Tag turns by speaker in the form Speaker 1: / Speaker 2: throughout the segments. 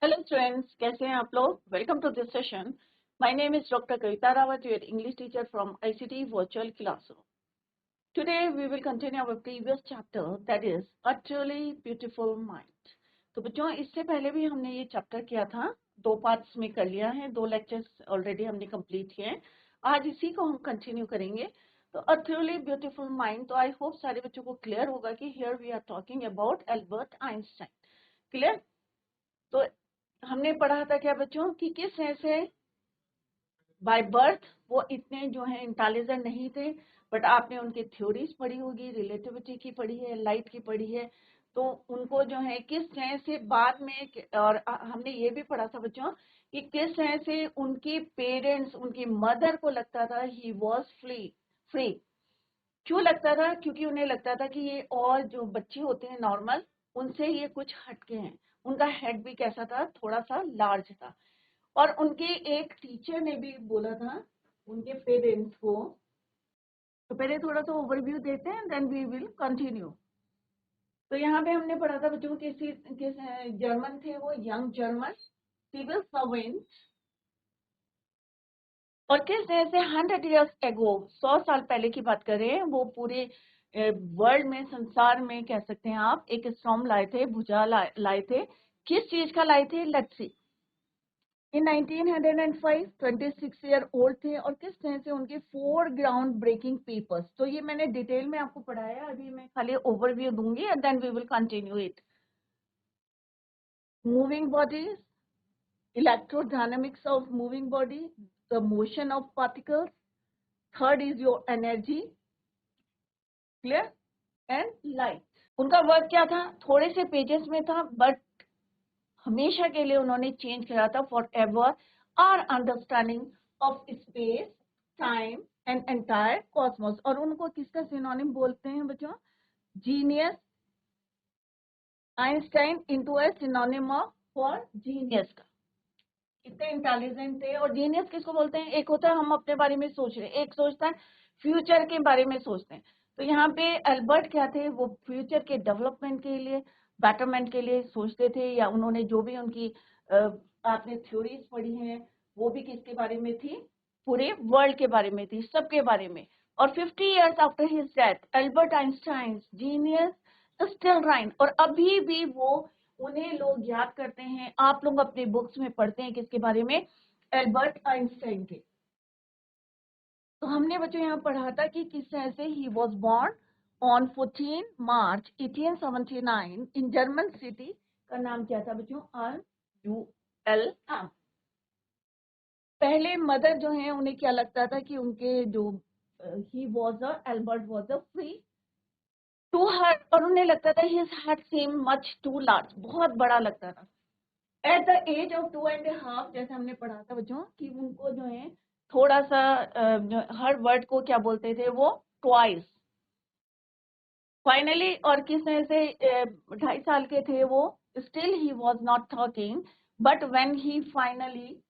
Speaker 1: Hello students, कैसे हैं आप लोग? Welcome to this session. My name is doctor Kavita Rawat, your English teacher from ICT virtual classroom. Today we will continue our previous chapter, that is a truly beautiful mind. तो बच्चों, इससे पहले भी हमने ये चैप्टर किया था, 2 पार्ट्स में कर लिया है, 2 लेक्चर्स ऑलरेडी हमने कंप्लीट किए हैं। आज इसी को हम कंटिन्यू करेंगे। तो अ ट्रूली ब्यूटीफुल माइंड, तो आई होप सारे बच्चों को क्लियर होगा कि here we are talking about Albert Einstein. Clear? तो हमने पढ़ा था क्या बच्चों कि किस तरह से बाय बर्थ वो इतने जो है इंटेलिजेंट नहीं थे, बट आपने उनकी थ्योरीज पढ़ी होगी, रिलेटिविटी की पढ़ी है, लाइट की पढ़ी है। तो उनको जो है किस तरह से बाद में, और हमने ये भी पढ़ा था बच्चों कि किस तरह से उनके पेरेंट्स, उनकी मदर को लगता था ही वॉज फ्री। क्यों लगता था? क्योंकि उन्हें लगता था कि ये और जो बच्चे होते हैं नॉर्मल, उनसे ये कुछ हटके हैं। उनका हेड भी कैसा था? थोड़ा सा लार्ज था। और उनके एक टीचर ने भी बोला था उनके पेरेंट्स को। तो पहले थोड़ा सा ओवरव्यू देते हैं, देन वी विल कंटिन्यू। तो यहाँ पे हमने पढ़ा था बच्चों किस जर्मन थे वो, यंग जर्मन सिविल सर्वेंट। और किस तरह से 100 years एगो, 100 साल पहले की बात करें, वो पूरे वर्ल्ड में, संसार में कह सकते हैं आप, एक स्टॉर्म लाए थे, भूचाल लाए थे। किस चीज का लाए थे? Let's see. In 1905 26 year old थे, और किस तरह से उनके 4 ग्राउंड ब्रेकिंग पेपर्स, तो ये मैंने डिटेल में आपको पढ़ाया, अभी मैं खाली ओवरव्यू दूंगी and then we will continue it. Moving bodies, electrodynamics of moving body, the motion of particles, third is your energy, clear, and light। उनका वर्क क्या था? थोड़े से पेजेस में था, बट हमेशा के लिए उन्होंने चेंज किया था, forever our understanding of space, time and entire cosmos. और उनको किसका सिनोनिम बोलते हैं बच्चों? Genius. Einstein into a synonym of for genius का। कितने इंटेलिजेंट थे। और जीनियस किसको बोलते हैं? एक होता है हम अपने बारे में सोच रहे हैं, एक सोचता है फ्यूचर के बारे में सोचते हैं। तो यहाँ पे एल्बर्ट क्या थे? वो फ्यूचर के डेवलपमेंट के लिए, बेटरमेंट के लिए सोचते थे, या उन्होंने जो भी उनकी आपने थ्योरीज पढ़ी हैं, वो भी किसके बारे में थी? पूरे वर्ल्ड के बारे में थी, सबके बारे में। और 50 years after his death, Albert Einstein genius still reign, और अभी भी वो, उन्हें लोग याद करते हैं। आप लोग अपने बुक्स में पढ़ते हैं किसके बारे में? एल्बर्ट आइंस्टाइन के। तो हमने बच्चों यहाँ पढ़ा था कि किस तरह से he was born on 14 March 1879 in German city. का नाम क्या था बच्चों? RULM। पहले मदर जो है, उन्हें क्या लगता था कि उनके जो he was a Albert was a free to her, और उन्हें लगता था his heart seemed much too large, बहुत बड़ा लगता था। एट द एज ऑफ 2.5, जैसे हमने पढ़ा था बच्चों कि उनको जो है थोड़ा सा हर वर्ड को क्या बोलते थे वो? ट्वाइस। फाइनली, और किस तरह से 2.5 साल के थे वो, still he was not talking, but when he finally,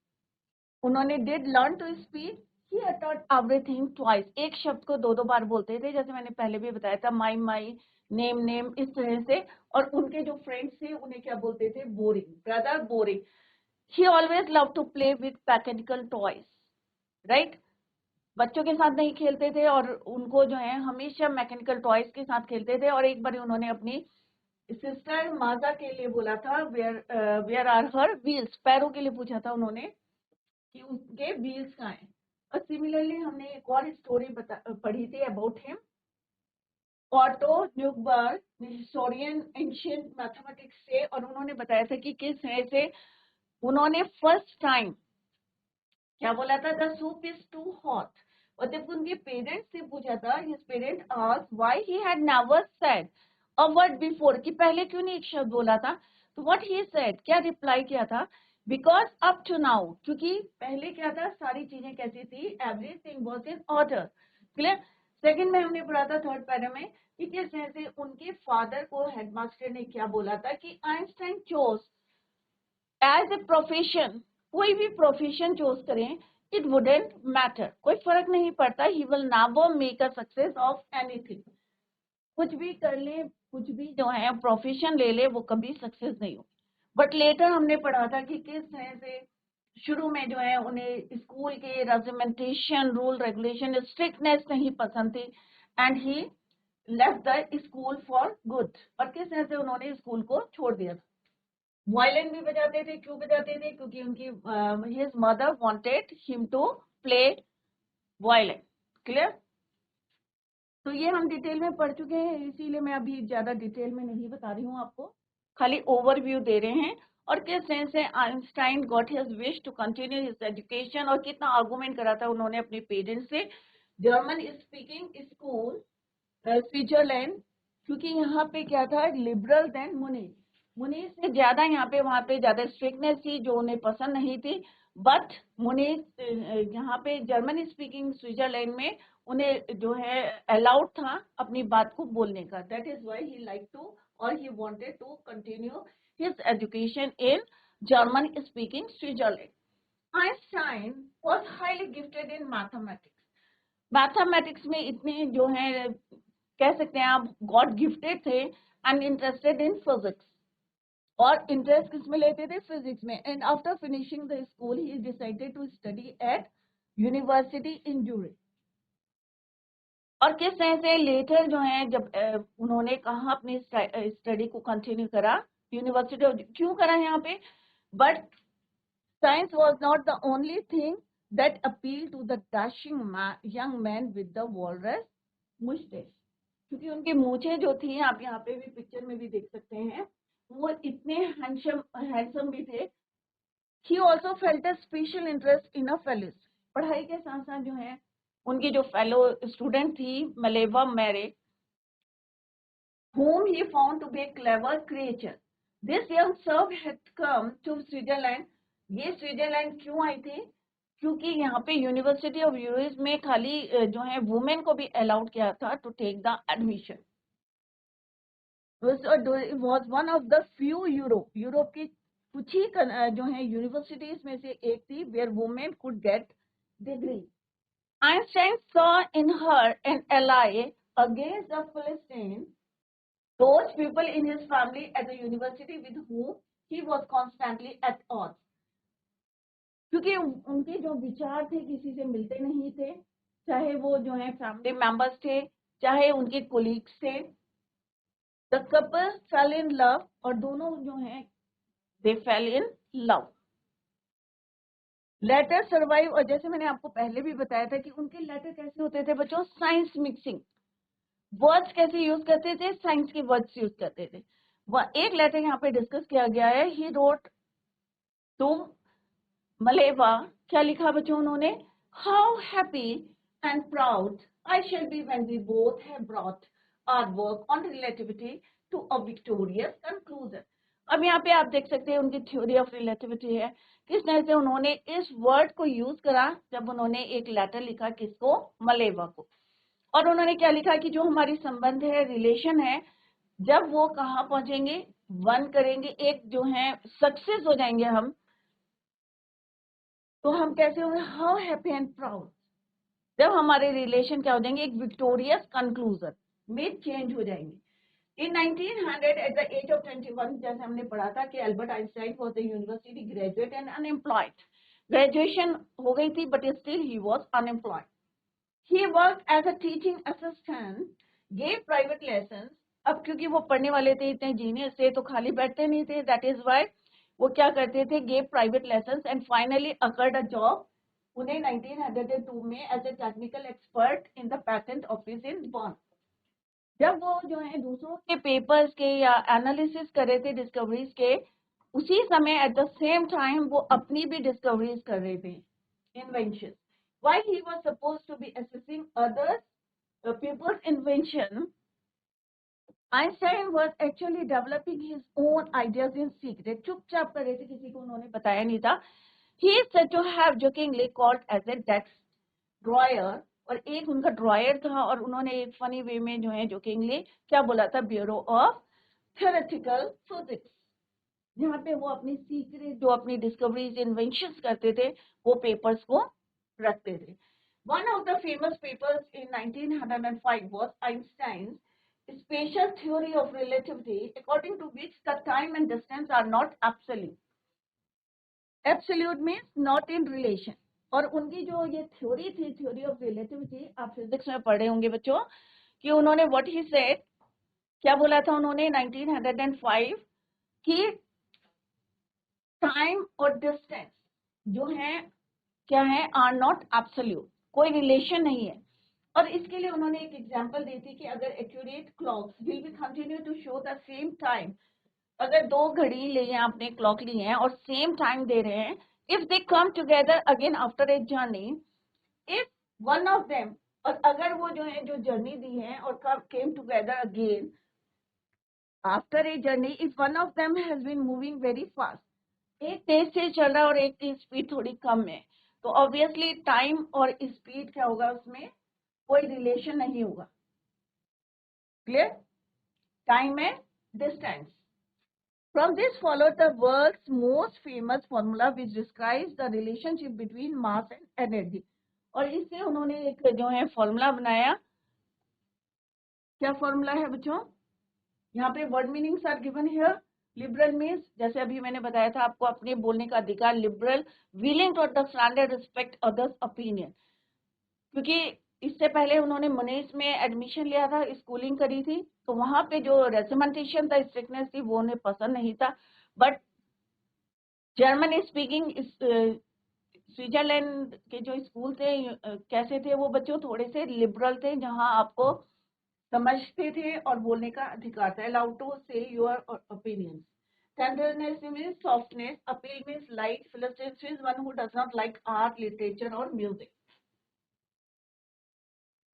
Speaker 1: उन्होंने did learn to speak, he uttered everything twice. एक शब्द को दो दो बार बोलते थे, जैसे मैंने पहले भी बताया था, माई माई, नेम नेम, इस तरह से। और उनके जो फ्रेंड्स थे उन्हें क्या बोलते थे? Boring, brother boring. He always loved to play with mechanical toys, right? बच्चों के साथ नहीं खेलते थे, और उनको जो है हमेशा मैकेनिकल टॉयज के साथ खेलते थे। और एक बार उन्होंने अपनी सिस्टर माजा के लिए बोला था, वेयर आर हर व्हील्स, पैरों के लिए पूछा था उन्होंने कि उनके व्हील्स कहाँ हैं। और सिमिलरली हमने एक और स्टोरी पढ़ी थी about him, auto Newberg, historian ancient mathematics से। और उन्होंने बताया था कि किस तरह से उन्होंने फर्स्ट टाइम क्या बोला था? The soup is too hot. और जब उनके पेरेंट्स से पूछा था, his parent asked why he had never said a word before, कि पहले क्यों नहीं एक शब्द बोला था। तो व्हाट ही सेड, क्या रिप्लाई किया था? बिकॉज अप टू नाउ, क्योंकि पहले क्या था, सारी चीजें कैसी थी? Everything was in order. Clear? Second में हमने पढ़ा था थर्ड पैरा में कि किस तरह से उनके फादर को हेडमास्टर ने क्या बोला था कि Einstein chose as a profession, कोई भी प्रोफेशन चूज करें, इट वुडेंट मैटर, कोई फर्क नहीं पड़ता, he will never make a success of anything. कुछ भी कर ले, कुछ भी जो है प्रोफेशन ले ले, वो कभी सक्सेस नहीं हो। बट लेटर हमने पढ़ा था कि किस तरह से शुरू में जो है उन्हें स्कूल के रेजिमेंटेशन रूल रेगुलेशन स्ट्रिक्टनेस नहीं पसंद थी and he left the school for good, और किस तरह से उन्होंने स्कूल को छोड़ दिया था। वायलिन भी बजाते थे, क्यों बजाते थे? क्योंकि उनकी his mother wanted him to play violin. Clear? तो ये हम डिटेल में पढ़ चुके हैं, इसीलिए मैं अभी ज्यादा डिटेल में नहीं बता रही हूँ आपको, खाली ओवरव्यू दे रहे हैं। और किस तरह से Einstein got his wish to continue his education, और कितना आर्गुमेंट करा था उन्होंने अपने पेरेंट्स से। जर्मन स्पीकिंग स्कूल स्विट्जरलैंड, क्योंकि यहाँ पे क्या था, लिबरल देन मुनीस, मुनीस से ज्यादा यहाँ पे वहाँ पे ज्यादा स्ट्रिक्टनेस थी जो उन्हें पसंद नहीं थी। बट मुनीस यहाँ पे जर्मन स्पीकिंग स्विट्जरलैंड में उन्हें जो है अलाउड था अपनी बात को बोलने का। That is why he like to और he wanted to continue his education in German speaking Switzerland. Einstein was highly gifted in mathematics, mathematics में इतने जो है कह सकते हैं आप गॉड गिफ्टेड थे, एंड इंटरेस्टेड इन फिजिक्स, और इंटरेस्ट किस में लेते थे? फिजिक्स में। And after finishing the school he decided to study at university in Zurich. और किस तरह से लेटर जो है जब उन्होंने कहा अपनी स्टडी को कंटिन्यू करा, यूनिवर्सिटी क्यों करा यहाँ पे? But science was not the only thing that appealed to the dashing young man with the walrus mustache, क्योंकि उनकी मूछें जो थी, आप यहाँ पे भी पिक्चर में भी देख सकते हैं, वो इतने हैंडसम भी थे। He also felt a special interest in a fellows, पढ़ाई के साथ साथ जो है उनकी जो फेलो स्टूडेंट थी मलेवा मैरे, whom he found to be a clever creature. This young serf had come to Switzerland. ये स्विट्जरलैंड क्यों आई थी? क्योंकि यहाँ पे यूनिवर्सिटी ऑफ यूरिस में खाली जो है वुमेन को भी अलाउड किया था to take the admission. Was one of the few Europe की कुछ ही जो है यूनिवर्सिटीज में से एक थी where women could get degree. Einstein saw in her an ally against the Philistines, those people in his family at the university with whom he was constantly at odds, क्योंकि उनके जो विचार थे किसी से मिलते नहीं थे, चाहे वो जो है फैमिली मेंबर्स थे, चाहे उनके कोलीग्स थे। The couple fell in love, और दोनों जो है they fell in love. Later survive, और जैसे मैंने आपको पहले भी बताया था कि उनके लेटर कैसे होते थे बच्चों, साइंस मिक्सिंग, वर्ड्स कैसे यूज करते थे, साइंस के वर्ड्स यूज करते थे। वह एक लेटर यहाँ पे डिस्कस किया गया है, ही रोट टू मलेवा, क्या लिखा बच्चों उन्होंने? How happy and proud I shall be when we both have brought our work on relativity to a victorious conclusion. अब यहाँ पे आप देख सकते हैं उनकी थ्योरी ऑफ रिलेटिविटी है, किस तरह से उन्होंने इस वर्ड को यूज करा जब उन्होंने एक लेटर लिखा, किसको? मलेवा को। और उन्होंने क्या लिखा कि जो हमारी संबंध है, रिलेशन है, जब वो कहाँ पहुंचेंगे, वन करेंगे, एक जो है सक्सेस हो जाएंगे हम, तो हम कैसे होंगे? हाउ हैप्पी एंड प्राउड, जब हमारे रिलेशन क्या हो जाएंगे, एक विक्टोरियस कंक्लूजन में चेंज हो जाएंगे। इन 1900 एट द एज ऑफ 21, जैसे हमने पढ़ा था कि Albert Einstein was the university graduate and unemployed, graduation हो गई थी but still he was unemployed. He worked as a teaching assistant, gave private lessons. अब क्योंकि वो पढ़ने वाले थे, इतने जीनियस थे, तो खाली बैठते नहीं थे, दैट इज वाई वो क्या करते थे, gave private lessons and finally occurred a job. उन्हें 1902 में as a technical expert in the patent office in Bonn. जब वो जो है दूसरों के पेपर्स के या एनालिसिस कर रहे थे डिस्कवरीज के, उसी समय एट द सेम टाइम वो अपनी भी डिस्कवरीज कर रहे थे, invention. While he was supposed to be assessing others people's invention, Einstein was actually developing his own ideas in secret. चुपचाप कर रहे थे, किसी को उन्होंने बताया नहीं था। He is said to have jokingly called as a desk drawer, और एक उनका ड्रॉयर था, और उन्होंने एक फनी वे में जो है जोकिंगली क्या बोला था, ब्यूरो ऑफ थ्योरेटिकल फिजिक्स, जहाँ पे वो अपनी सीक्रेट जो अपनी डिस्कवरीज इन्वेंशंस करते थे वो पेपर्स को रखते थे। One of the famous papers in 1905 was Einstein's special theory of relativity according to which the time and distance are not absolute. Absolute means not in relation. और उनकी जो ये थ्योरी थी, थ्योरी ऑफ रिलेटिविटी, आप physics में पढ़े होंगे बच्चों, कि उन्होंने व्हाट ही सेड, क्या बोला था उन्होंने 1905 कि टाइम और डिस्टेंस जो है क्या है, आर नॉट एब्सोल्यूट, कोई रिलेशन नहीं है. और इसके लिए उन्होंने एक एग्जांपल दी थी कि अगर accurate clocks will be continue to show the same time, अगर दो घड़ी ली है आपने, क्लॉक ली है और सेम टाइम दे रहे हैं, if they come together again after a journey, if one of them, और अगर वो जो है जो जर्नी दी है और came together again after a journey, if one of them has been moving very fast, एक तेज से चल रहा है और एक की स्पीड थोड़ी कम है, तो ऑब्वियसली टाइम और स्पीड क्या होगा, उसमें कोई रिलेशन नहीं होगा. Clear? Time and distance. From this followed the world's most famous formula which describes the relationship between mass and energy. और इससे उन्होंने एक जो है फॉर्मूला बनाया. क्या फॉर्मूला है बच्चों? यहाँ पे word meanings are given here. Liberal means, जैसे अभी मैंने बताया था आपको, अपने बोलने का अधिकार. Liberal, willing to understand and respect others opinion. क्योंकि इससे पहले उन्होंने मनीष में एडमिशन लिया था, स्कूलिंग करी थी, तो वहां पे जो रेजिमेंटेशन था, स्ट्रिक्टनेस थी, वो उन्हें पसंद नहीं था. बट जर्मन स्पीकिंग स्विट्जरलैंड के जो स्कूल थे कैसे थे वो बच्चों, थोड़े से लिबरल थे, जहां आपको समझते थे और बोलने का अधिकार था. अलाउड टू से your opinions. Tenderness means softness. Appeal means light. Philosophy is one who does not like art, literature और म्यूजिक.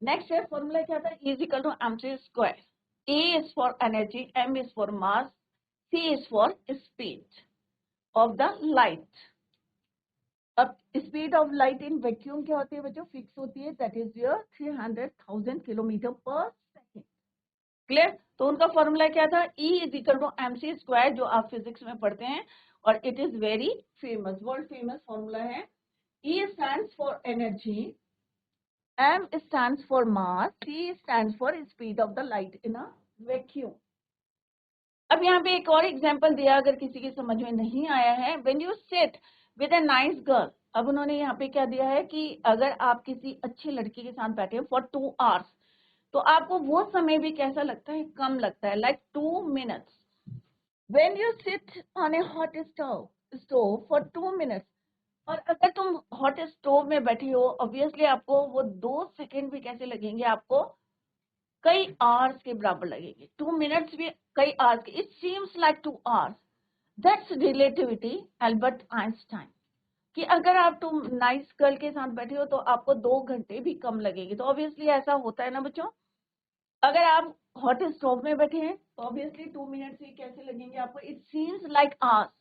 Speaker 1: नेक्स्ट है फॉर्मूला क्या था, E is equal to mc square. E is for energy, m is for mass, c is for speed of the light. अब speed of light in vacuum क्या होती है बच्चों, fix होती है, दैट इज योर 300,000 किलोमीटर पर second. Clear? तो उनका फॉर्मूला क्या था, E is equal to mc square, जो आप फिजिक्स में पढ़ते हैं, और it is very famous, world famous formula है. E stands for energy, M stands for mass, C stands for speed of the light in a vacuum. अब यहाँ पे एक और एग्जांपल दिया, अगर किसी की समझ में नहीं आया है. When you sit with a nice girl, अब उन्होंने यहाँ पे क्या दिया है कि अगर आप किसी अच्छी लड़की के साथ बैठे for 2 hours, तो आपको वो समय भी कैसा लगता है, कम लगता है, like 2 minutes. When you sit on a hot stove for 2 minutes, और अगर तुम हॉट स्टोव में बैठी हो, ऑब्वियसली आपको वो 2 सेकेंड भी कैसे लगेंगे, आपको कई आवर्स के बराबर लगेंगे. 2 मिनट्स भी कई आवर्स के. It seems like 2 hours. That's relativity, Albert Einstein. कि अगर आप तुम नाइस गर्ल के साथ बैठे हो तो आपको 2 घंटे भी कम लगेंगे. तो ऑब्वियसली ऐसा होता है ना बच्चों. अगर आप हॉट स्टोव में बैठे हैं तो ऑब्वियसली 2 मिनट्स ही कैसे लगेंगे आपको, इट सीम्स लाइक आवर्स,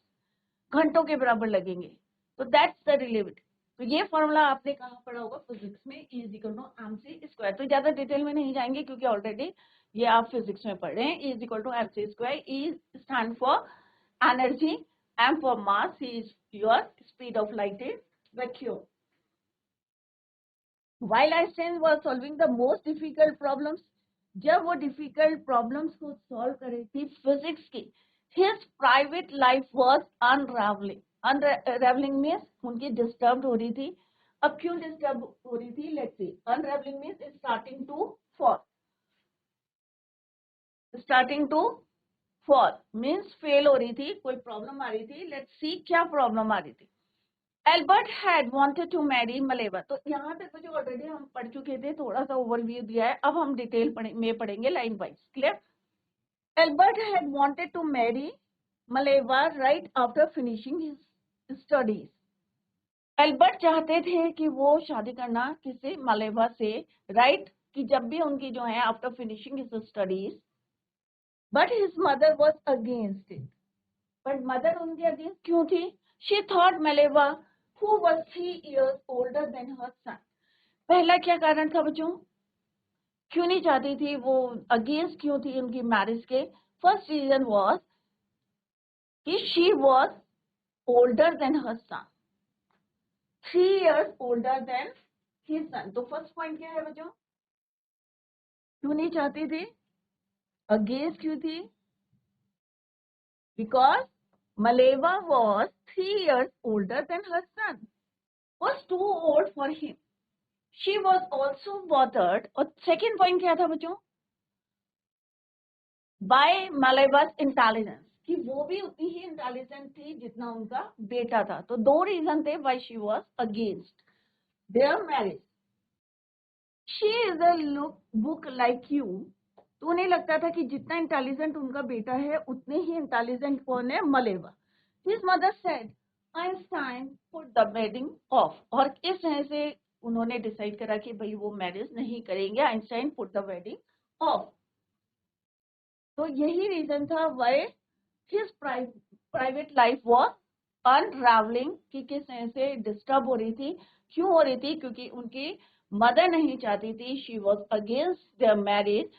Speaker 1: घंटों के बराबर लगेंगे. तो दैट्स द रिलेटिविटी. तो ये फॉर्मूला आपने कहाँ पढ़ा होगा, फिजिक्स में. E is equal to mc square. तो ज्यादा डिटेल में नहीं जाएंगे क्योंकि ऑलरेडी ये आप फिजिक्स में पढ़ रहे हैं. E is equal to mc square. E stand for energy, m for mass, c is your speed of light in vacuum. While Einstein was solving the most difficult problems, जब वो difficult problems को solve कर रही थी physics की, his private life was unraveling. Unravelling means उनकी disturb हो रही थी. अब क्यों डिस्टर्ब हो रही थी, let's see. Unravelling means starting to fall. Starting to fall means fail हो रही थी, कोई प्रॉब्लम आ रही थी. लेट्स सी क्या प्रॉब्लम आ रही थी. Albert had wanted to marry Mileva. तो यहाँ तक जो ऑलरेडी हम पढ़ चुके थे, थोड़ा सा ओवरव्यू दिया है. अब हम डिटेल में पढ़ेंगे line wise. Clear? Albert had wanted to marry Mileva right after finishing his studies. Albert चाहते थे कि वो शादी करना किसी मलेवा से, राइट, कि जब भी उनकी जो है after finishing his studies. But his mother was against it. But mother उनके अगेंस्ट क्यों थी? She thought Mileva who was 3 years older than her son. पहला क्या कारण था बच्चों, क्यों नहीं चाहती थी वो, अगेंस्ट क्यों थी उनकी मैरिज के? फर्स्ट रीजन वाज कि she was older than her son, 3 years older than his son. तो फर्स्ट पॉइंट क्या है बच्चों, क्यों नहीं चाहती थी? अगेंस्ट क्यों थी? Because Maleva was 3 years older than her son, was too old for him. She was also bothered. और second point क्या था बच्चों? By Maleva's intelligence, कि वो भी उतनी ही इंटेलिजेंट थी जितना उनका बेटा था. तो दो रीजन थे why she was against their marriage. She is a book like you. तो उन्हें लगता था कि जितना इंटेलिजेंट उनका बेटा है उतने ही इंटेलिजेंट कौन है? मलेवा. His mother said, Einstein put the wedding off. और इस तरह से उन्होंने डिसाइड करा कि भाई वो मैरिज नहीं करेंगे. Einstein put the wedding of. तो यही रीजन था why his private life was अनरावलिंग, कि किस तरह से डिस्टर्ब हो रही थी. क्यों हो रही थी? क्योंकि उनकी मदर नहीं चाहती थी. She was against their marriage.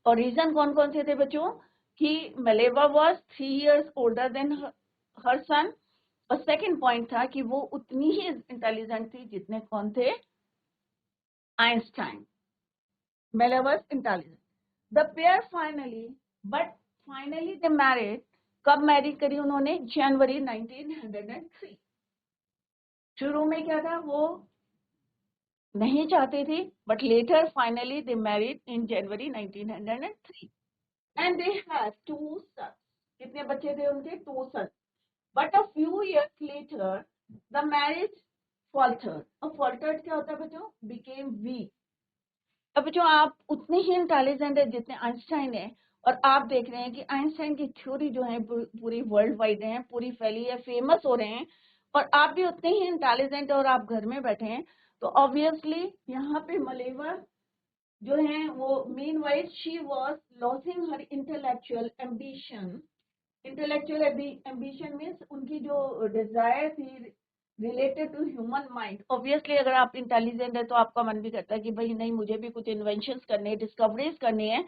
Speaker 1: और रीजन कौन कौन से थे बच्चों? कि Maleva was 3 years older than her son. और सेकंड पॉइंट था कि वो उतनी ही इंटेलिजेंट थी जितने कौन थे? Einstein. Maleva was intelligent. The pair finally they married. कब मैरिज करी उन्होंने? जनवरी 1903. शुरू में क्या था? वो नहीं चाहते थे, but later finally they married in January 1903. And they had 2 sons. कितने बच्चे थे उनके? 2 sons. But a few years later, the marriage faltered. अब faltered क्या होता है बच्चों? Became weak. अब बच्चों आप उतने ही इंटेलिजेंट है जितने आइंस्टाइन है. और आप देख रहे हैं कि आइंस्टाइन की थ्योरी जो है पूरी वर्ल्ड वाइड है, पूरी फैली है, फेमस हो रहे हैं. और आप भी उतने ही इंटेलिजेंट और आप घर में बैठे हैं. तो ऑब्वियसली यहाँ पे मलेवा जो है वो meanwhile she was losing her intellectual ambition. Intellectual ambition means उनकी जो डिजायर थी related to human mind. Obviously अगर आप इंटेलिजेंट है तो आपका मन भी करता है कि भाई नहीं, मुझे भी कुछ इन्वेंशन करने हैं, डिस्कवरीज करनी है.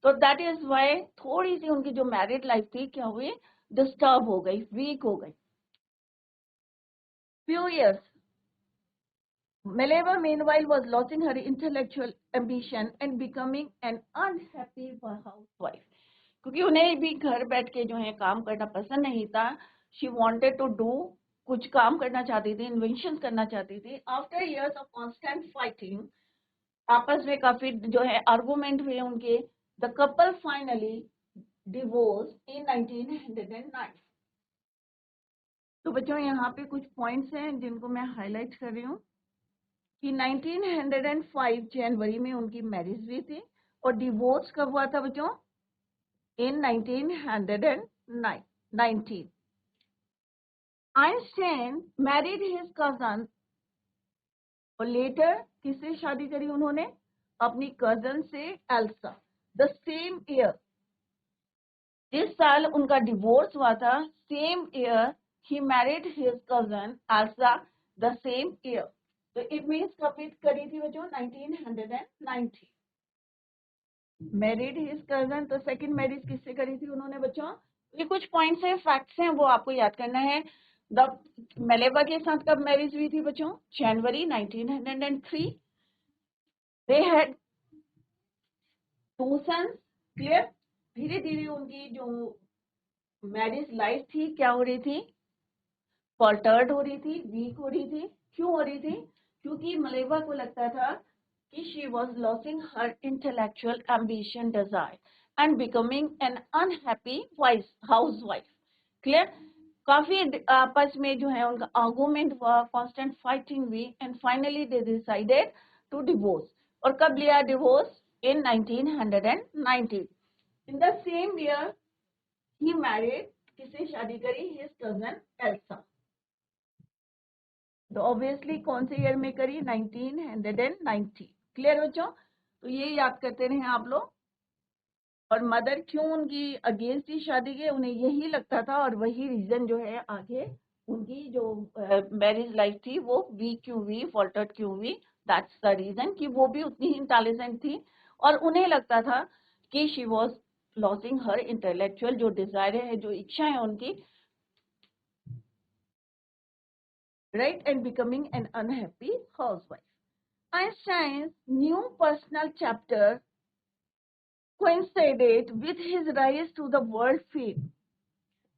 Speaker 1: तो दैट इज वाई थोड़ी सी उनकी जो मैरिड लाइफ थी क्या हुई? डिस्टर्ब हो गई, वीक हो गई. Few years Maleva meanwhile was losing her intellectual ambition and becoming an unhappy housewife. क्योंकि उन्हें भी घर बैठ के जो है काम करना पसंद नहीं था. शी वॉन्टेड टू डू, कुछ काम करना चाहती थी, इन्वेंशन करना चाहती थी. After years of constant fighting, आपस में काफी जो है आर्गुमेंट हुए उनके, द कपल फाइनली डिवोर्स इन 1909. तो बच्चों यहाँ पे कुछ पॉइंट्स हैं जिनको मैं हाईलाइट कर रही हूँ कि 1905 जनवरी में उनकी मैरिज हुई थी. और डिवोर्स कब हुआ था बच्चों? in 1919. Einstein married his cousin. और लेटर किससे शादी करी उन्होंने? अपनी कजन से, एल्सा. द सेम ईयर, जिस साल उनका डिवोर्स हुआ था, सेम ईयर ही married his cousin Elsa. The same year. तो इट मीन्स कब करी थी बच्चों? 1990. Married his cousin. तो सेकंड मैरिज किससे करी थी उन्होंने बच्चों? ये कुछ पॉइंट्स हैं, फैक्ट्स हैं, वो आपको याद करना है. द मेलेवा के साथ कब मैरिज हुई थी बच्चों? जनवरी 1903. They had 2 sons. क्लियर? धीरे धीरे उनकी जो मैरिज लाइफ थी क्या हो रही थी? फॉल्टर्ड हो रही थी, वीक हो रही थी. क्यों हो रही थी? क्योंकि मलेवा को लगता था कि she was losing her intellectual ambition, desire and becoming an unhappy housewife. Clear? काफी आपस में जो है उनका आर्गुमेंट हुआ, कांस्टेंट फाइटिंग हुई, and finally they decided to divorce. और कब लिया divorce? In 1990. In the same year ही मैरिड, किससे शादी करी? His cousin Elsa. तो ऑब्वियसली कौन से ईयर में करी? 1990. क्लियर बच्चों? तो ये याद करते रहे आप लोग. और मदर क्यों उनकी अगेंस्ट ही शादी के? उन्हें यही लगता था, और वही रीजन जो है आगे उनकी जो मैरिज लाइफ थी वो वीक क्यों हुई, फॉल्टर्ड क्यों हुई. दैट्स द रीजन कि वो भी उतनी ही इंटेलिजेंट थी और उन्हें लगता था कि she was losing her intellectual, जो डिजायर है, जो इच्छा है उनकी, right, and becoming an unhappy housewife. Einstein's new personal chapter coincided with his rise to the world fame.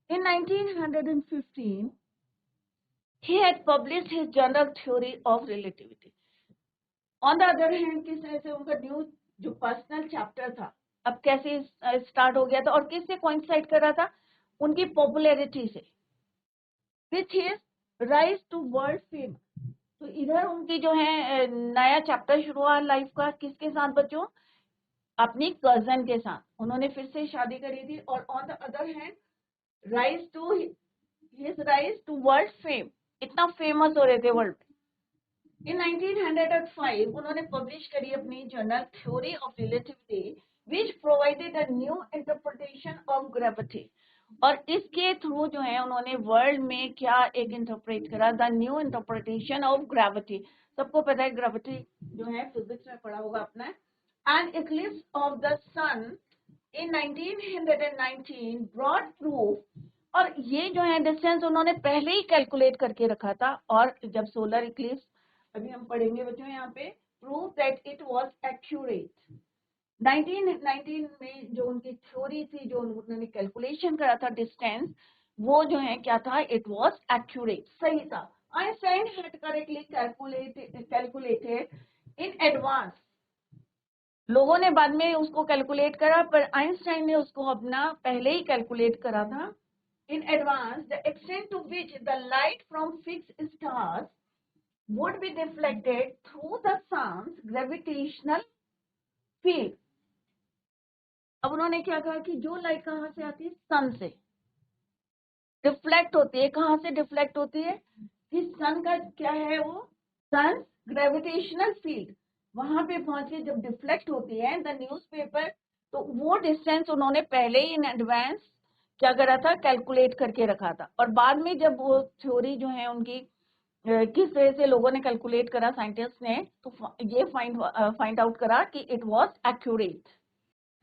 Speaker 1: In 1915, he had published his general theory of relativity. On the other hand, किस तरह से उनका new जो personal chapter था, अब कैसे start हो गया था और किससे कोइंसाइड कर रहा था, उनकी पॉपुलैरिटी से, which is rise to world fame. तो इधर उनकी जो है नया चैप्टर शुरू हुआ लाइफ का, किसके साथ बच्चों, अपनी कजन के साथ. उन्होंने फिर से शादी करी थी. और on the other hand rise to his rise to world fame, इतना फेमस हो रहे थे वर्ल्ड. In 1905 उन्होंने पब्लिश करी अपनी journal theory of relativity which provided a new interpretation of gravity. और इसके थ्रू जो है उन्होंने वर्ल्ड में क्या एक इंटरप्रेट करा, the new interpretation of gravity. सबको पता है ग्रेविटी जो है फिजिक्स में पढ़ा होगा अपना. And eclipse of the sun in 1919 brought proof. और ये जो है डिस्टेंस उन्होंने पहले ही कैलकुलेट करके रखा था. और जब सोलर इक्लिप्स, अभी हम पढ़ेंगे बच्चों यहाँ पे, prove that it was accurate. 1919 में जो उनकी थ्योरी थी, जो उन्होंने कैलकुलेशन करा था डिस्टेंस, वो जो है क्या था, इट वाज एक्यूरेट, सही था. Einstein had correctly calculated in advance. लोगों ने बाद में उसको कैलकुलेट करा, पर आइंस्टाइन ने उसको अपना पहले ही कैलकुलेट करा था. In advance, the extent to which the light from fixed stars would be deflected through the sun's gravitational field. अब उन्होंने क्या कहा कि जो लाइट कहाँ से आती है, सन से डिफ्लेक्ट होती है. कहाँ से डिफ्लेक्ट होती है, कि सन का क्या है वो, सन ग्रेविटेशनल फील्ड, वहां पे पहुंच के जब डिफ्लेक्ट होती है द न्यूज़पेपर. तो वो डिस्टेंस उन्होंने पहले ही इन एडवांस क्या करा था, कैलकुलेट करके रखा था. और बाद में जब वो थ्योरी जो है उनकी किस तरह से लोगों ने कैलकुलेट करा, साइंटिस्ट ने, तो ये फाइंड आउट करा कि it was accurate.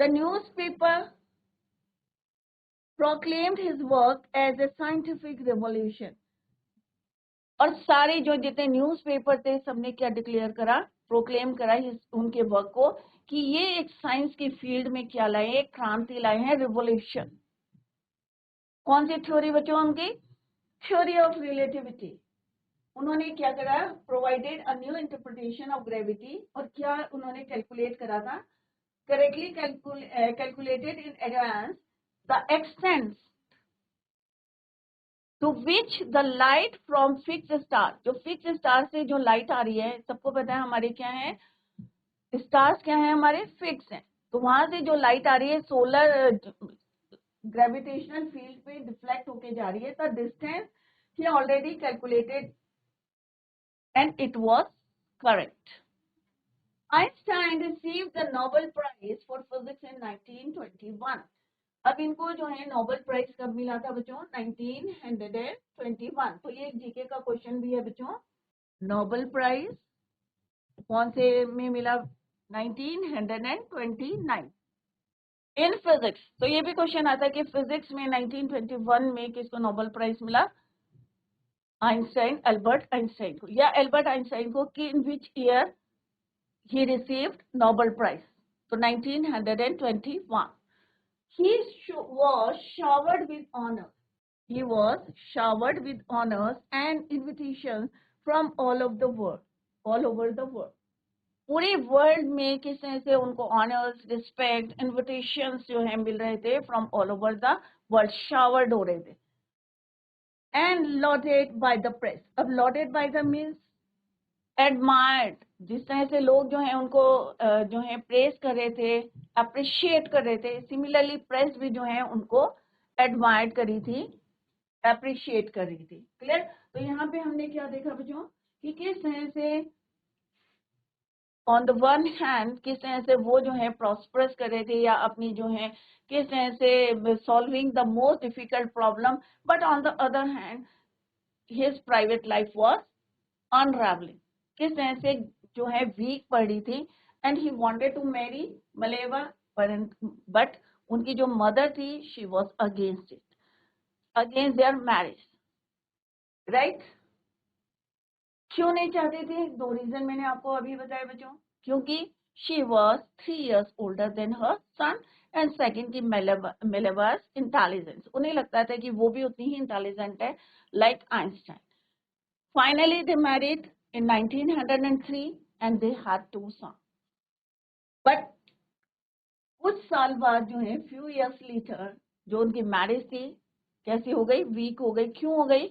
Speaker 1: The newspaper proclaimed his work as a scientific revolution. और सारे जो जितने न्यूज़पेपर थे सबने क्या डिक्लेयर करा, प्रोक्लेम करा उनके वर्क को, कि ये एक साइंस की फील्ड में क्या लाए, एक क्रांति लाए हैं, रिवोल्यूशन. कौन सी थ्योरी बच्चों, उनकी थ्योरी ऑफ रिलेटिविटी. उन्होंने क्या करा, provided a new interpretation of gravity. और क्या उन्होंने कैलकुलेट करा था, correctly calculated in advance the extent to which the light from fixed star. जो फिक्स्ड स्टार से जो लाइट आ रही है, सबको पता है हमारे क्या है, स्टार्स क्या है, हमारे फिक्स हैं. तो वहां से जो लाइट आ रही है सोलर ग्रेविटेशनल फील्ड पे डिफ्लेक्ट होके जा रही है. The distance he already calculated and it was correct. Einstein received the Nobel Prize for Physics in 1921. अब इनको जो है नोबेल प्राइज कब मिला था बच्चों, 1921. तो ये एक जीके का क्वेश्चन भी है बच्चों. नोबेल प्राइज कौन से में मिला, 1929 इन फिजिक्स. तो ये भी क्वेश्चन आता है कि फिजिक्स में 1921 में किसको नोबेल प्राइज मिला, आइंस्टाइन, एल्बर्ट आइंस्टाइन को. या एल्बर्ट आइंस्टाइन को कि in which year he received Nobel Prize. So 1921. He was showered with honors. He was showered with honors and invitations from all over the world. All over the world. पूरे world में किस तरह से उनको honours, respect, invitations जो है मिल रहे थे from all over the world, showered हो रहे थे. And lauded by the press. अब lauded by the means admired. जिस तरह से लोग जो है उनको जो है प्रेस कर रहे थे, अप्रिशिएट कर रहे थे, सिमिलरली प्रेस भी जो है उनको एडमायर करी थी, अप्रिशिएट कर रही थी. क्लियर. तो यहाँ पे हमने क्या देखा बच्चों, कि किस तरह से ऑन द वन हैंड किस तरह से वो जो है प्रॉस्परस कर रहे थे, या अपनी जो है किस तरह से solving the most difficult problem. But on the other hand his private life was unravelling. किस तरह से जो है वीक पड़ी थी. And he wanted to marry Mileva, but उनकी जो मदर थी, she was against it, against their marriage. Right. क्यों नहीं चाहते थे, दो रीजन मैंने आपको अभी बताया बच्चों. क्योंकि She was 3 years older than her son. And second की Millever's intelligence. उन्हें लगता था कि वो भी उतनी ही इंटेलिजेंट है like Einstein. Finally, they married in 1903 and they had 2 sons. But कुछ साल बाद जो है few years later जो उनकी मैरिज थी कैसी हो गई, वीक हो गई. क्यों हो गई?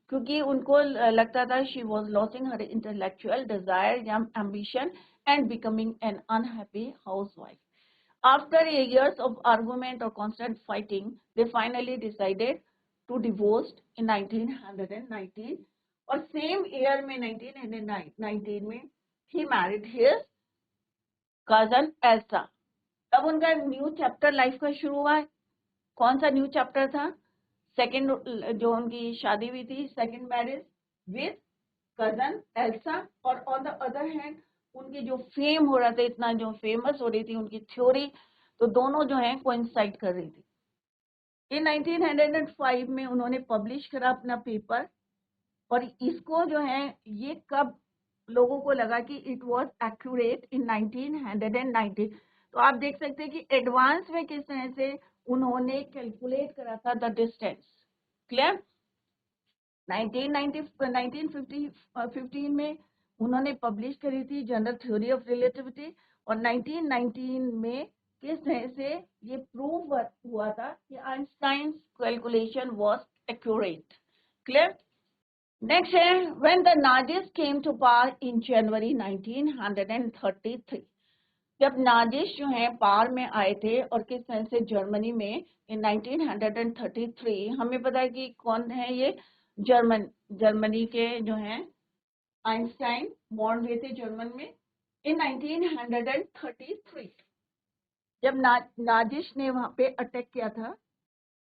Speaker 1: क्योंकि उनको लगता था she was losing her intellectual desire या ambition and becoming an unhappy housewife. After years of argument or constant fighting, they finally decided to divorce in 1919. और same year में 1919 में he married his cousin Elsa. तब उनका new chapter life का शुरू हुआ है. कौन सा न्यू चैप्टर था? सेकंड जो उनकी शादी हुई थी, second marriage with cousin Elsa. और ऑन द अदर हैंड उनकी जो फेम हो रहा था, इतना जो फेमस हो रही थी उनकी थ्योरी, तो दोनों जो है कोइंसाइड कर रही थी. इन 1905 में उन्होंने पब्लिश करा अपना पेपर. और इसको जो है ये कब लोगों को लगा कि इट वाज एक्यूरेट इन 1990. तो आप देख सकते हैं कि एडवांस में किस तरह से उन्होंने कैलकुलेट करा था द डिस्टेंस. क्लियर? 1915 में उन्होंने पब्लिश करी थी जनरल थ्योरी ऑफ रिलेटिविटी. और 1919 में किस तरह से ये प्रूव हुआ था कि Einstein calculation was accurate. Clear? Next है when the Nazis came to power in January 1933. जब नाजिस जो है पावर में आए थे और किस तरह से जर्मनी में इन 1933. हमें पता है कि कौन है ये? जर्मनी के जो हैं आइंस्टाइन बॉर्न हुए थे जर्मन में इन 1933. जब नाजिस ने वहां पे अटैक किया था.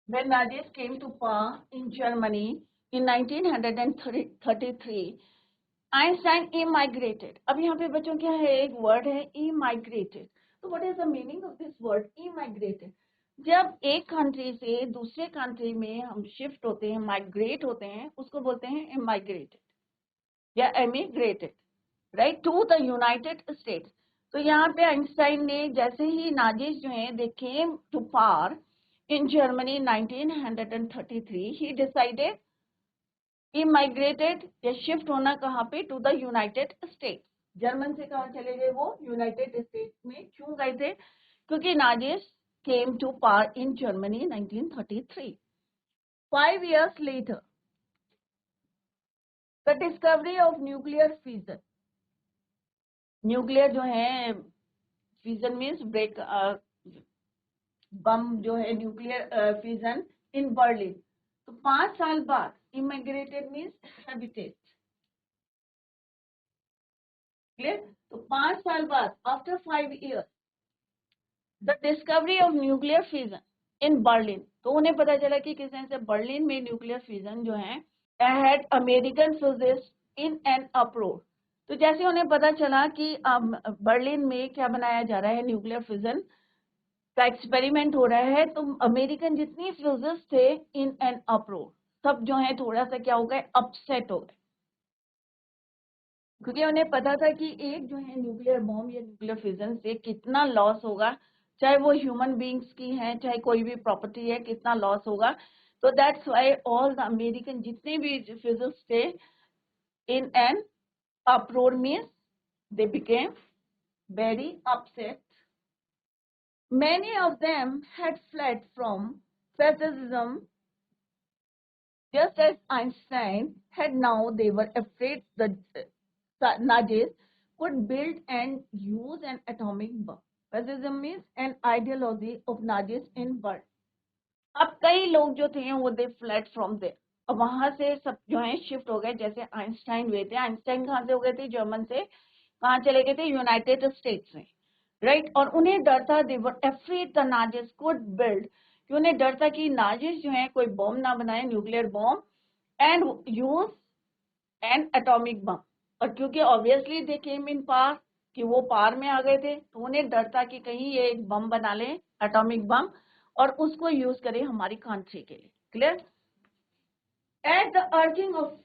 Speaker 1: When Nazis came to power in Germany in 1933, Einstein immigrated. अब यहाँ पे बच्चों क्या है? एक वर्ड है immigrated. तो what is the meaning of this word immigrated? जब एक कंट्री से दूसरे कंट्री में हम शिफ्ट होते हैं, माइग्रेट होते हैं, उसको बोलते हैं इमिग्रेटेड या emigrated, right, to the United States. तो यहाँ पे आइंस्टाइन ने जैसे ही नाजिस जो है they came to power in Germany 1933, he decided immigrated या शिफ्ट होना कहाँ पे? To the United States. German से कहाँ चले गए वो? यूनाइटेड स्टेट्स में. क्यों गए थे? क्योंकि Nazis came to power in Germany 1933. 5 years later, the discovery of nuclear fission. Nuclear जो है फिजन मीन्स ब्रेक बम जो है न्यूक्लियर फिजन इन बर्लिन. तो 5 साल बाद इमिग्रेटेड मीन्स हैबिटेट. क्लियर? तो 5 साल बाद after 5 years the discovery of nuclear fission in Berlin. तो उन्हें पता चला कि किस तरह से बर्लिन में न्यूक्लियर फिजन जो है had American physicist in an approach. तो जैसे उन्हें पता चला कि बर्लिन में क्या बनाया जा रहा है, न्यूक्लियर फिजन का एक्सपेरिमेंट हो रहा है, तो अमेरिकन जितनी फिजिस्ट थे इन एन अप्रोच सब जो है थोड़ा सा क्या हो गए? अपसेट हो गए. क्योंकि उन्हें पता था कि एक जो है न्यूक्लियर बॉम्ब या न्यूक्लियर फिजन से कितना लॉस होगा, चाहे वो ह्यूमन बींग्स की है चाहे कोई भी प्रॉपर्टी है, कितना लॉस होगा. तो that's why all the American जितने भी फिजिस्ट थे in an uproar means they became very upset. Many of them had fled from fascism just as Einstein had. Now they were afraid the Nazis could build and use an atomic bomb. Fascism means an ideology of Nazis in world. अब कई लोग जो थे वो दे flat from there. अब वहां से सब जो है शिफ्ट हो गए. जैसे आइंस्टाइन हुए थे, आइंस्टाइन कहाँ से हो गए थे? जर्मन से. कहाँ चले गए थे? यूनाइटेड स्टेट्स में, राइट. और उन्हें डर था, they were afraid the Nazis could build, कि उन्हें डर था कि नाजिस जो है कोई बॉम्ब ना बनाए, nuclear bomb, and use N atomic bomb. और क्योंकि obviously they came in power, कि वो पावर में आ गए थे, तो उन्हें डर था कि कहीं ये एक बम बना ले, एटॉमिक बम, और उसको यूज करें हमारी कंट्री के लिए. Clear? At the urging of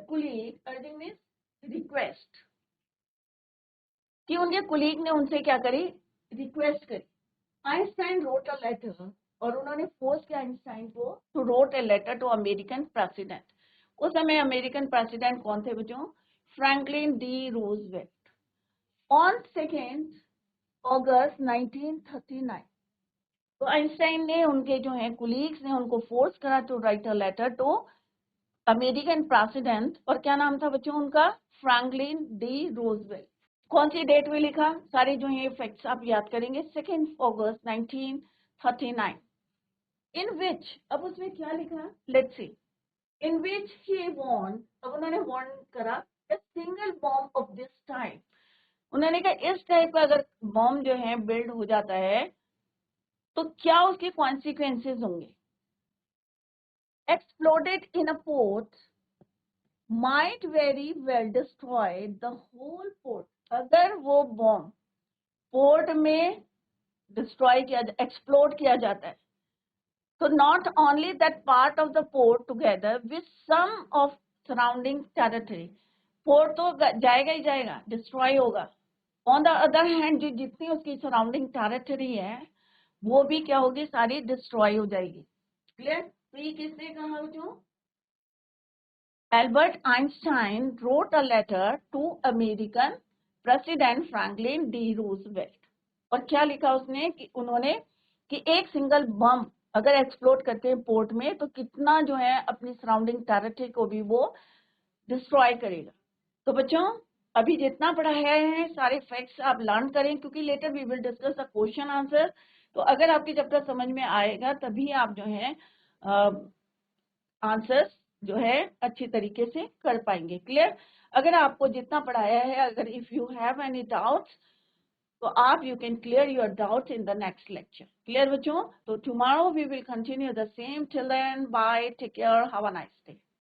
Speaker 1: colleague, urging means request, कि उनके कुलीग ने उनसे क्या करी, रिक्वेस्ट करी. आइंस्टाइन रोट अ लेटर, और उन्होंने फोर्स किया आइंस्टाइन को to wrote a letter to American president. उस समय अमेरिकन प्रेसिडेंट कौन थे बच्चों, Franklin D Roosevelt. On 2 August 1939, तो आइंस्टाइन ने, उनके जो है कुलीग्स ने उनको फोर्स करा to write a letter to American president. और क्या नाम था बच्चों उनका, फ्रैंकलिन डी रूजवेल्ट. कौन सी डेट में लिखा, सारे जो है फैक्ट्स आप याद करेंगे. 2 अगस्त 1939. इन विच, अब उसमें क्या लिखा, let's see. In which he warn, अब उन्होंने वार्न करा, a single bomb of this type. उन्होंने कहा इस टाइप का अगर बॉम्ब जो है बिल्ड हो जाता है तो क्या उसके कॉन्सिक्वेंसेस होंगे. Exploded in a port might very well destroy the whole port. अगर वो बॉम्ब पोर्ट में डिस्ट्रॉय किया, एक्सप्लोड किया जाता है, तो not only that part of the port together with some of surrounding territory, port तो जाएगा ही जाएगा, डिस्ट्रॉय होगा. ऑन द अदर हैंड जो जितनी उसकी सराउंडिंग टेरिटरी है वो भी क्या होगी, सारी डिस्ट्रॉय हो जाएगी. क्लियर. तो ये किसने कहा बच्चों, Albert Einstein wrote a letter to American President Franklin D. Roosevelt. और क्या लिखा उसने कि उन्होंने कि एक सिंगल बम अगर एक्सप्लोड करते हैं पोर्ट में तो कितना जो है अपनी सराउंडिंग टेरिटरी को भी वो डिस्ट्रॉय करेगा. तो बच्चों अभी जितना पढ़ाया है सारे फैक्ट्स आप लर्न करें, क्योंकि later we will discuss the question answer. तो अगर आपके चैप्टर समझ में आएगा तभी आप जो है आंसर्स जो है अच्छी तरीके से कर पाएंगे. क्लियर. अगर आपको जितना पढ़ाया है, अगर if you have any doubts तो आप you can clear your doubts in the next lecture. Clear बच्चों. तो tomorrow we will continue the same. Till then bye, take care, have a nice day.